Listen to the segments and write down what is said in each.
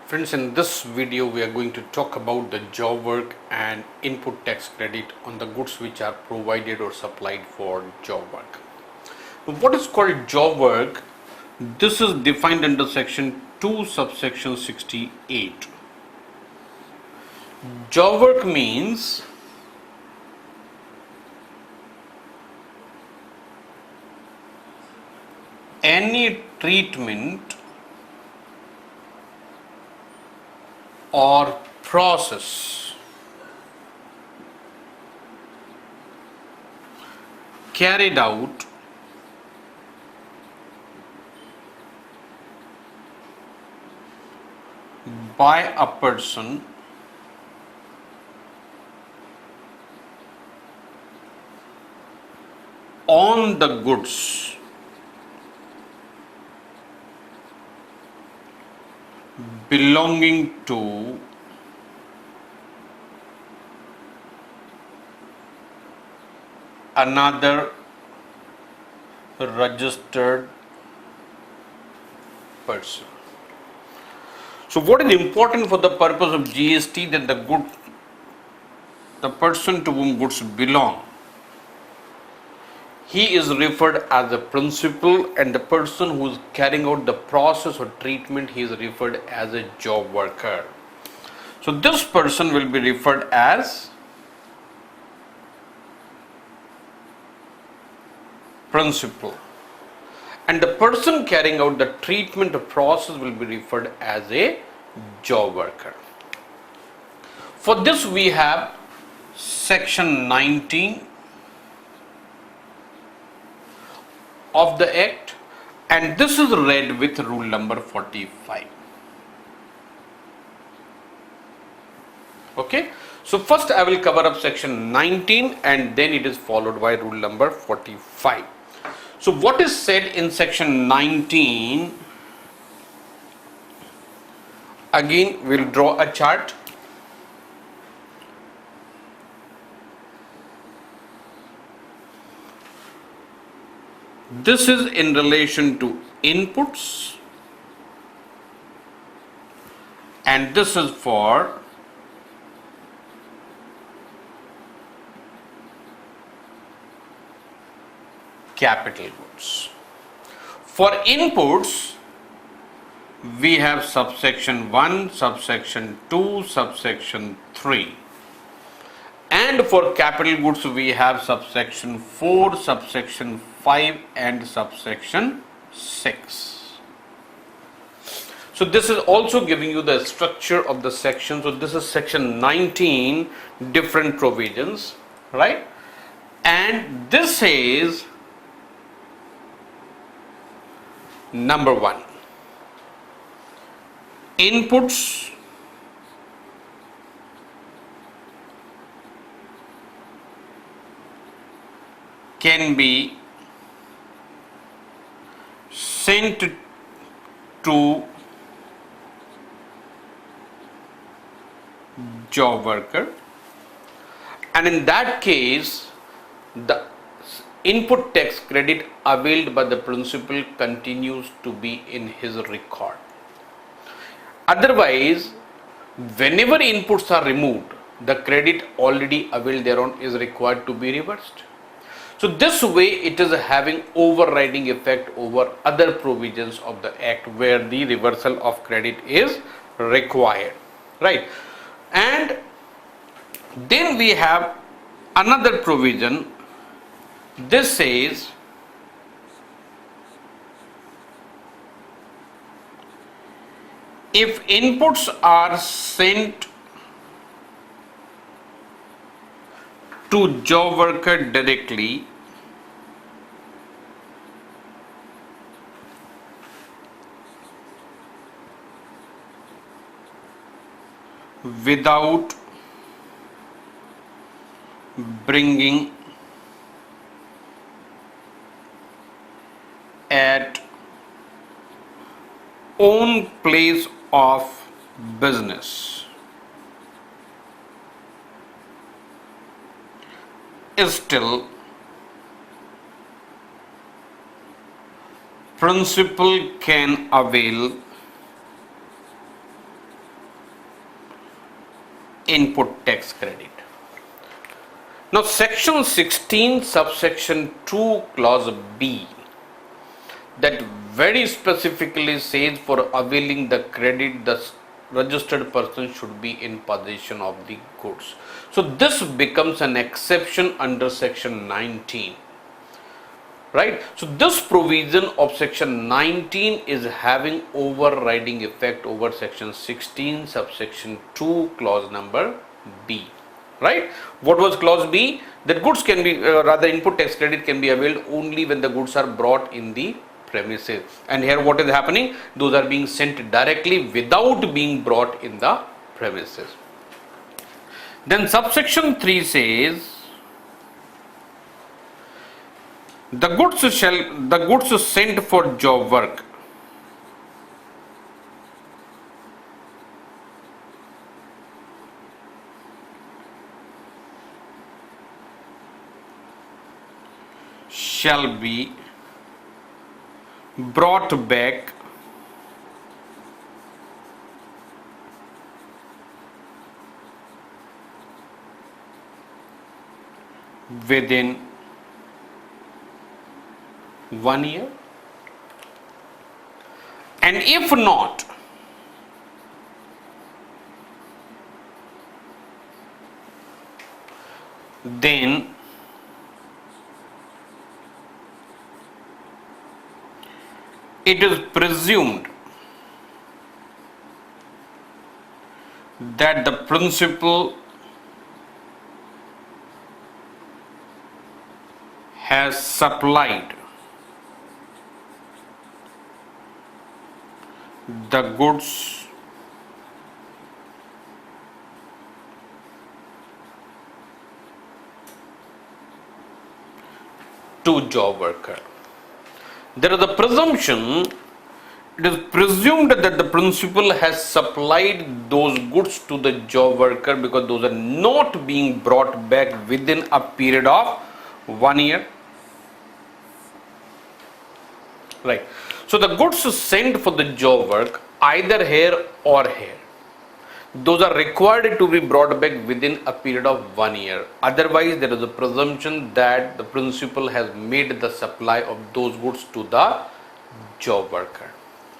Friends, in this video we are going to talk about the job work and input tax credit on the goods which are provided or supplied for job work. Now, what is called job work? This is defined under section 2 subsection 68. Job work means any treatment or process carried out by a person on the goods belonging to another registered person. So what is important for the purpose of GST, that the person to whom goods belong, he is referred as a principal, and the person who is carrying out the process or treatment, he is referred as a job worker. So this person will be referred as principal, and the person carrying out the treatment or process will be referred as a job worker. For this we have section 19 of the Act, and this is read with rule number 45. Okay, so first I will cover up section 19 and then it is followed by rule number 45. So what is said in section 19? Again we will draw a chart. This is in relation to inputs, and this is for capital goods. For inputs, we have subsection 1, subsection 2, subsection 3. And for capital goods, we have subsection 4, subsection 5 and subsection 6. So this is also giving you the structure of the section. So this is section 19, different provisions, right? And this is number 1. Inputs can be sent to job worker, and in that case the input tax credit availed by the principal continues to be in his record. Otherwise, whenever inputs are removed, the credit already availed thereon is required to be reversed. So this way it is having overriding effect over other provisions of the Act where the reversal of credit is required, right? And then we have another provision. This says if inputs are sent to job worker directly, without bringing at own place of business, still principal can avail input tax credit. Now section 16 subsection 2 clause B, that very specifically says for availing the credit the registered person should be in possession of the goods. So this becomes an exception under section 19, right? So this provision of section 19 is having overriding effect over section 16 subsection 2 clause number B, right? What was clause B? That goods can be rather input tax credit can be availed only when the goods are brought in the premises, and here what is happening? Those are being sent directly without being brought in the premises. Then subsection 3 says the goods sent for job work shall be brought back within 1 year, and if not, then it is presumed that the principal has supplied the goods to job worker. There is a presumption, it is presumed that the principal has supplied those goods to the job worker because those are not being brought back within a period of 1 year. Right. So the goods sent for the job work either here or here, those are required to be brought back within a period of 1 year. Otherwise, there is a presumption that the principal has made the supply of those goods to the job worker,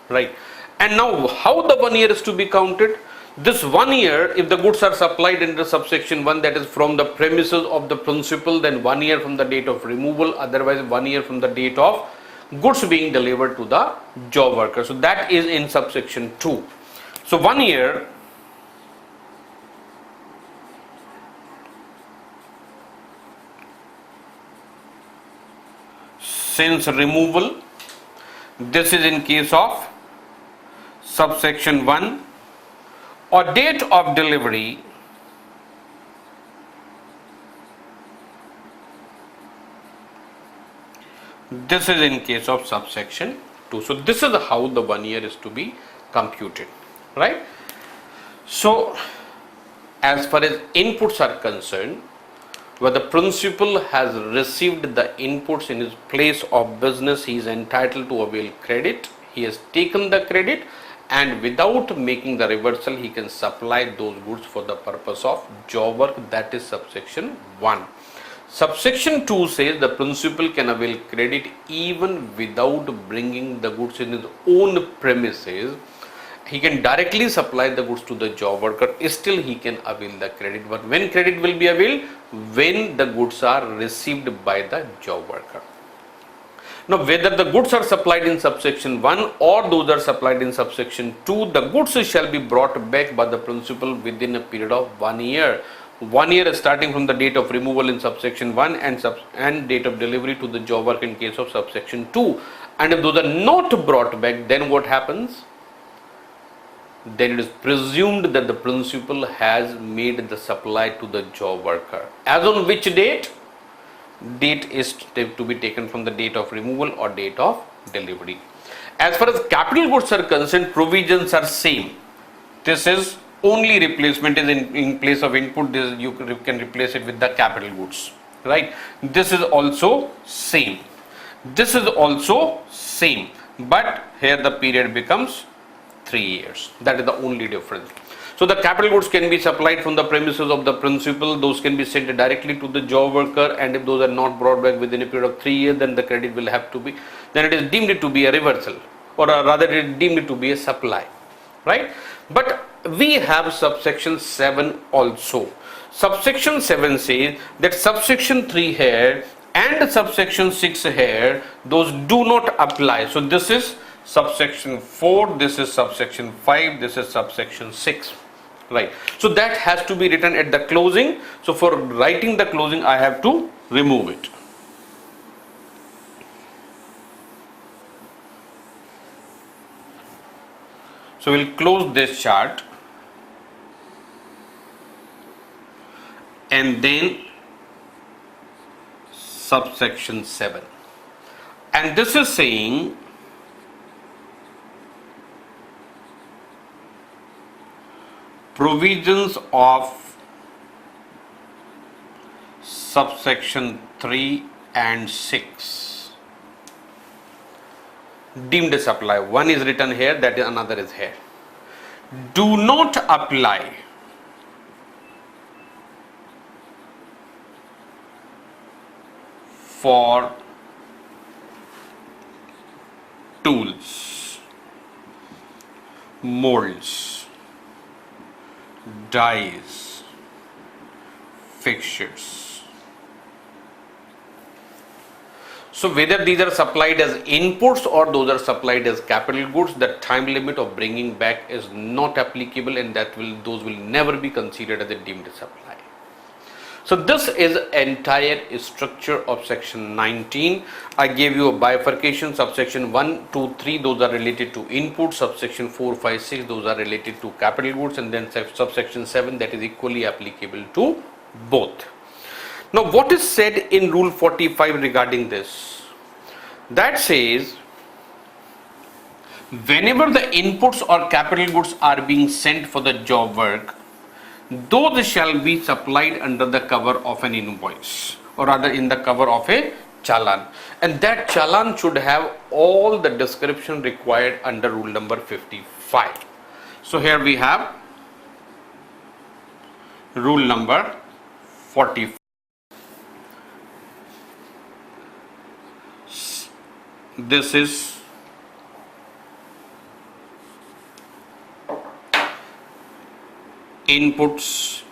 right? And now, how the 1 year is to be counted? This 1 year, if the goods are supplied under subsection 1, that is from the premises of the principal, then 1 year from the date of removal. Otherwise, 1 year from the date of goods being delivered to the job worker. So that is in subsection 2. So 1 year since removal, this is in case of subsection 1, or date of delivery this is in case of subsection 2. So this is how the 1 year is to be computed, right? So as far as inputs are concerned, where the principal has received the inputs in his place of business, he is entitled to avail credit. He has taken the credit, and without making the reversal, he can supply those goods for the purpose of job work. That is subsection 1. Subsection 2 says the principal can avail credit even without bringing the goods in his own premises. He can directly supply the goods to the job worker, still he can avail the credit. But when credit will be availed? When the goods are received by the job worker. Now, whether the goods are supplied in subsection 1 or those are supplied in subsection 2, the goods shall be brought back by the principal within a period of 1 year. 1 year is starting from the date of removal in subsection 1 and date of delivery to the job worker in case of subsection 2. And if those are not brought back, then what happens? Then it is presumed that the principal has made the supply to the job worker. As on which date? Date is to be taken from the date of removal or date of delivery. As far as capital goods are concerned, provisions are same. This is only replacement is in place of input. This you can replace it with the capital goods, right? This is also same. This is also same, but here the period becomes 3 years. That is the only difference. So the capital goods can be supplied from the premises of the principal. Those can be sent directly to the job worker, and if those are not brought back within a period of 3 years, then the credit will have to be, then it is deemed to be a reversal, or rather it is deemed to be a supply, right? But we have subsection 7 also. Subsection 7 says that subsection 3 here and subsection 6 here, those do not apply. So this is subsection 4, this is subsection 5, this is subsection 6, right? So that has to be written at the closing. So for writing the closing, I have to remove it. So we'll close this chart, and then subsection 7, and this is saying provisions of subsection 3 and 6 deemed a supply. One is written here, that is another is here. Do not apply for tools, molds, dies, fixtures. So whether these are supplied as inputs or those are supplied as capital goods, the time limit of bringing back is not applicable, and those will never be considered as a deemed supply. So this is entire structure of section 19. I gave you a bifurcation. Subsection 1, 2, 3, those are related to input. Subsection 4, 5, 6, those are related to capital goods, and then subsection 7, that is equally applicable to both. Now what is said in rule 45 regarding this? That says whenever the inputs or capital goods are being sent for the job work, those shall be supplied under the cover of an invoice, or rather in the cover of a challan, and that challan should have all the description required under rule number 55. So here we have rule number 45. This is inputs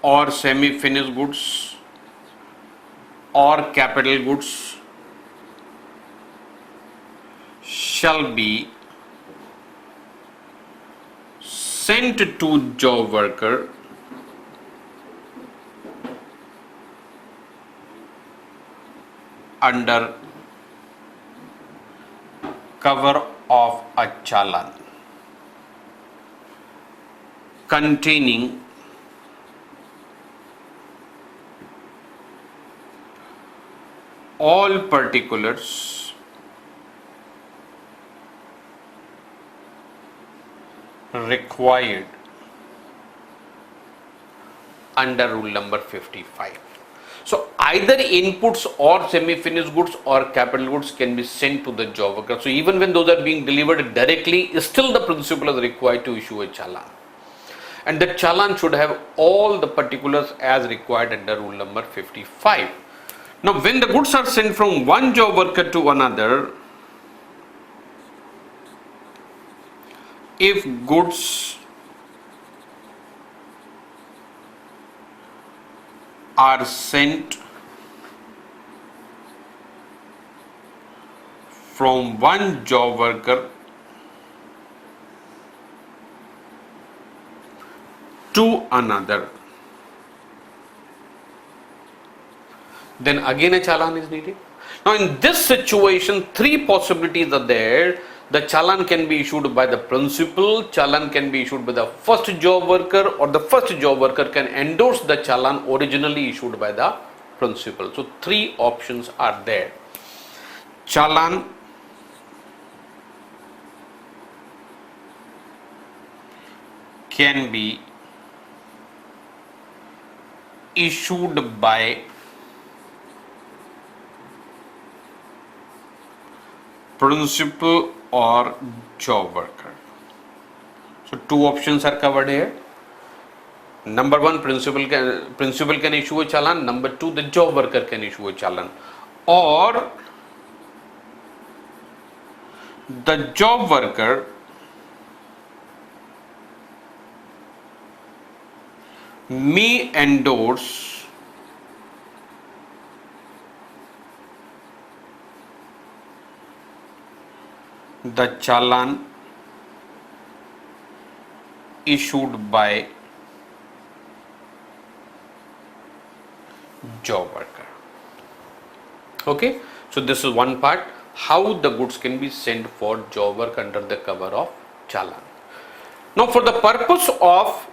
or semi-finished goods or capital goods shall be sent to job worker under cover of a challan containing all particulars required under rule number 55. So either inputs or semi-finished goods or capital goods can be sent to the job worker. So even when those are being delivered directly, still the principal is required to issue a challan, and the challan should have all the particulars as required under rule number 55. Now when the goods are sent from one job worker to another, if goods are sent from one job worker to another, then again a challan is needed. Now in this situation, three possibilities are there. The challan can be issued by the principal, challan can be issued by the first job worker, or the first job worker can endorse the challan originally issued by the principal. So three options are there. Challan can be issued by principal or job worker. So two options are covered here. Number one, principal can issue a challan. Number two, the job worker can issue a challan, or the job worker may endorse the challan issued by job worker. Okay, so this is one part, how the goods can be sent for job work under the cover of challan. Now for the purpose of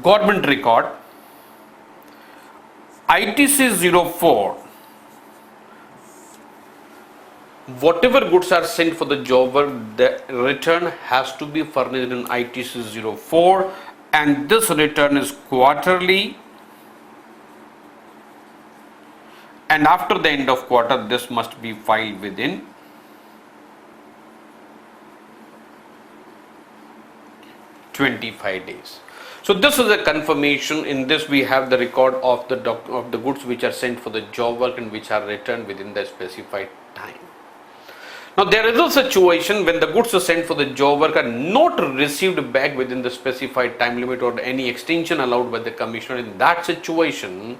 government record, ITC 04, whatever goods are sent for the job work, the return has to be furnished in ITC 04, and this return is quarterly, and after the end of quarter this must be filed within 25 days. So this is a confirmation. In this we have the record of the goods which are sent for the job work and which are returned within the specified time. Now there is a situation when the goods are sent for the job work are not received back within the specified time limit or any extension allowed by the commissioner. In that situation,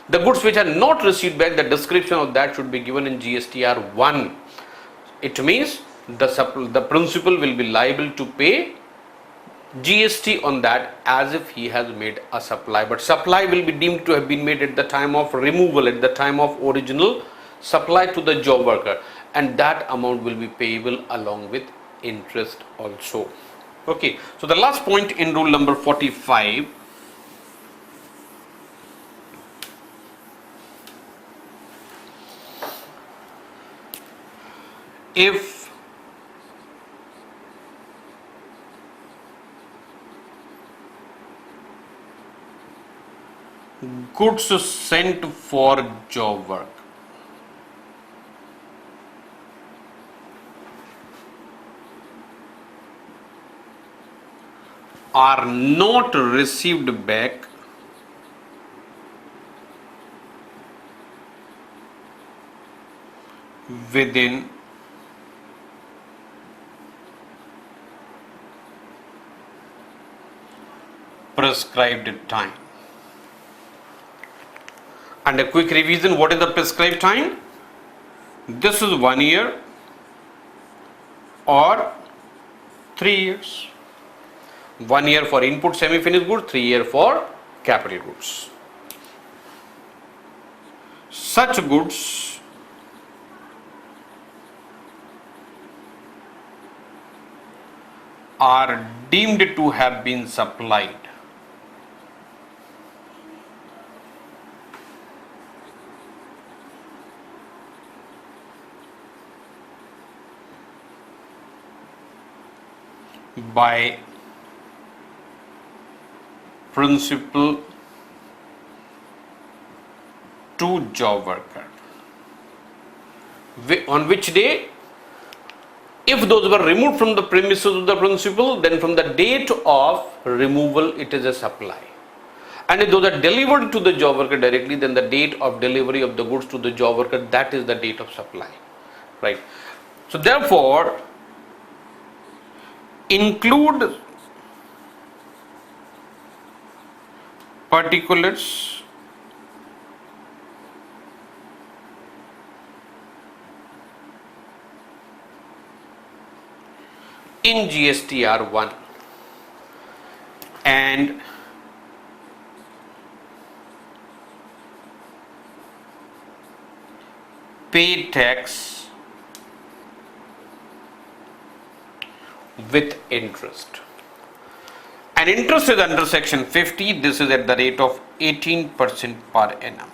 the goods which are not received back, the description of that should be given in GSTR 1. It means the principal will be liable to pay GST on that as if he has made a supply, but supply will be deemed to have been made at the time of removal, at the time of original supply to the job worker, and that amount will be payable along with interest also. Okay, so the last point in rule number 45, if goods sent for job work are not received back within prescribed time. And a quick revision, what is the prescribed time? This is 1 year or 3 years. 1 year for input semi-finished goods, 3 years for capital goods. Such goods are deemed to have been supplied by principal to job worker. On which day? If those were removed from the premises of the principal, then from the date of removal it is a supply. And if those are delivered to the job worker directly, then the date of delivery of the goods to the job worker, that is the date of supply. Right. So therefore, include particulars in GSTR 1 and pay tax with interest. And interest is under section 50. This is at the rate of 18% per annum.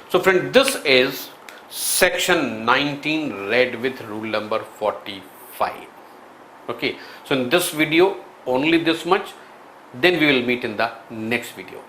So friend, this is section 19 read with rule number 45. Okay, so in this video only this much, then we will meet in the next video.